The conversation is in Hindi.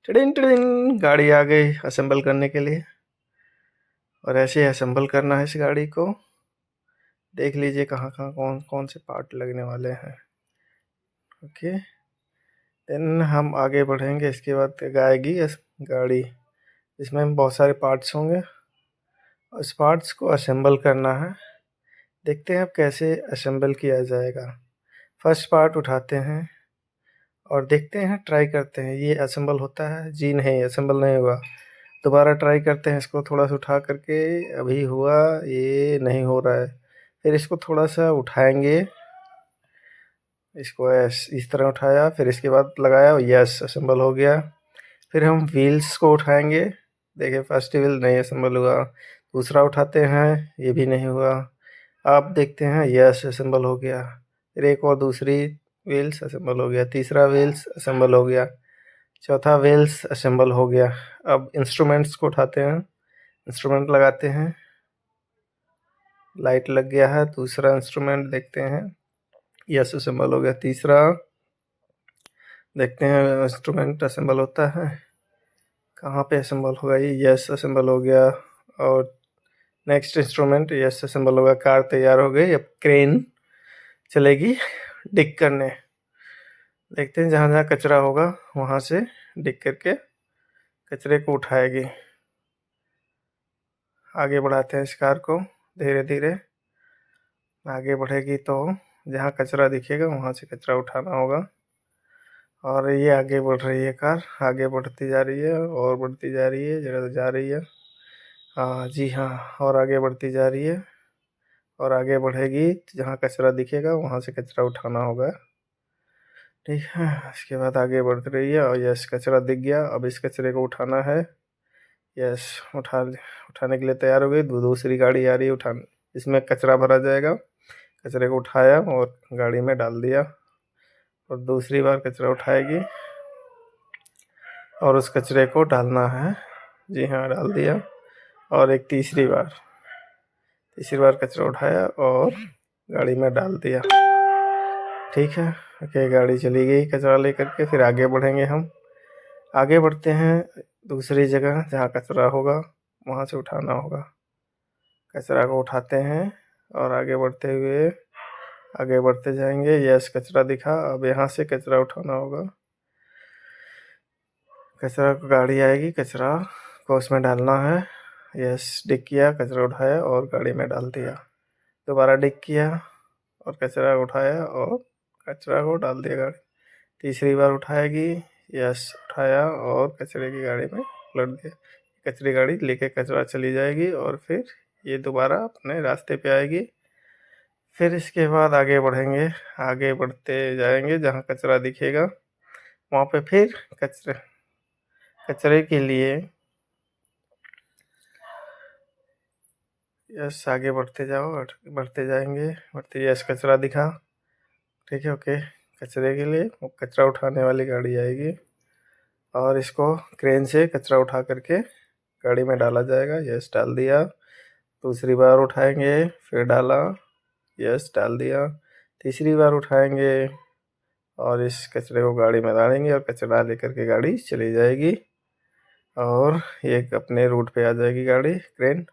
टिडिन टिडिन गाड़ी आ गई असेंबल करने के लिए। और ऐसे असेंबल करना है इस गाड़ी को। देख लीजिए कहाँ कहाँ कौन कौन से पार्ट लगने वाले हैं। ओके, देन हम आगे बढ़ेंगे। इसके बाद आएगी गाड़ी, इसमें बहुत सारे पार्ट्स होंगे। उस पार्ट्स को असेंबल करना है। देखते हैं अब कैसे असेंबल किया जाएगा। फर्स्ट पार्ट उठाते हैं और देखते हैं, ट्राई करते हैं ये असेंबल होता है। जी नहीं, असेंबल नहीं हुआ। दोबारा ट्राई करते हैं इसको थोड़ा सा उठा करके। अभी हुआ, ये नहीं हो रहा है। फिर इसको थोड़ा सा उठाएंगे, इसको इस तरह उठाया, फिर इसके बाद लगाया, यस असेंबल हो गया। फिर हम व्हील्स को उठाएंगे। देखिए फर्स्ट व्हील नहीं असेंबल हुआ। दूसरा उठाते हैं, ये भी नहीं हुआ। अब देखते हैं, यस असेंबल हो गया। फिर एक और दूसरी व्हील्स असेंबल हो गया। तीसरा व्हील्स असेंबल हो गया। चौथा व्हील्स असेंबल हो गया। अब इंस्ट्रूमेंट्स को उठाते हैं, इंस्ट्रूमेंट लगाते हैं। लाइट लग गया है। दूसरा इंस्ट्रूमेंट देखते हैं, यस असेंबल हो गया। तीसरा देखते हैं इंस्ट्रूमेंट असेंबल होता है, कहाँ पे असेंबल होगा ये, यस असेंबल हो गया। और नेक्स्ट इंस्ट्रूमेंट, यस असेंबल होगा। कार तैयार हो गई। अब क्रेन चलेगी डिग करने। देखते हैं जहाँ जहाँ कचरा होगा वहाँ से डिग करके कचरे को उठाएगी। आगे बढ़ाते हैं इस कार को, धीरे धीरे आगे बढ़ेगी तो जहाँ कचरा दिखेगा वहाँ से कचरा उठाना होगा। और ये आगे बढ़ रही है कार, आगे बढ़ती जा रही है और बढ़ती जा रही है, जगह जा रही है। हाँ जी हाँ, और आगे बढ़ती जा रही है और आगे बढ़ेगी। जहाँ कचरा दिखेगा वहाँ से कचरा उठाना होगा। ठीक है, इसके बाद आगे बढ़ रही है और यस कचरा दिख गया। अब इस कचरे को उठाना है। यस उठाने के लिए तैयार हो गई। दूसरी गाड़ी आ रही है उठाने, इसमें कचरा भरा जाएगा। कचरे को उठाया और गाड़ी में डाल दिया। और दूसरी बार कचरा उठाएगी और उस कचरे को डालना है। जी हाँ, डाल दिया। और एक तीसरी बार कचरा उठाया और गाड़ी में डाल दिया। ठीक है, ओके, गाड़ी चली गई कचरा लेकर के। फिर आगे बढ़ेंगे हम। आगे बढ़ते हैं दूसरी जगह जहाँ कचरा होगा वहाँ से उठाना होगा। कचरा को उठाते हैं और आगे बढ़ते हुए आगे बढ़ते जाएंगे। यस कचरा दिखा, अब यहाँ से कचरा उठाना होगा। कचरा को गाड़ी आएगी, कचरा को उसमें डालना है। यस डिग किया, कचरा उठाया और गाड़ी में डाल दिया। दोबारा डिग किया और कचरा उठाया और कचरा को डाल दिया गाड़ी। तीसरी बार उठाएगी, यस उठाया और कचरे की गाड़ी में उलट दिया। कचरे गाड़ी लेके कचरा चली जाएगी और फिर ये दोबारा अपने रास्ते पे आएगी। फिर इसके बाद आगे बढ़ेंगे, आगे बढ़ते जाएंगे। जहाँ कचरा दिखेगा वहाँ पे फिर कचरे के लिए यस आगे बढ़ते जाओ, बढ़ते जाएंगे, बढ़ते। यस कचरा दिखा, ठीक है, ओके। कचरे के लिए वो कचरा उठाने वाली गाड़ी आएगी और इसको क्रेन से कचरा उठा करके गाड़ी में डाला जाएगा। यस डाल दिया। दूसरी बार उठाएंगे, फिर डाला, यस डाल दिया। तीसरी बार उठाएंगे और इस कचरे को गाड़ी में डालेंगे और कचरा लेकर के गाड़ी चली जाएगी और ये अपने रूट पे आ जाएगी गाड़ी, क्रेन।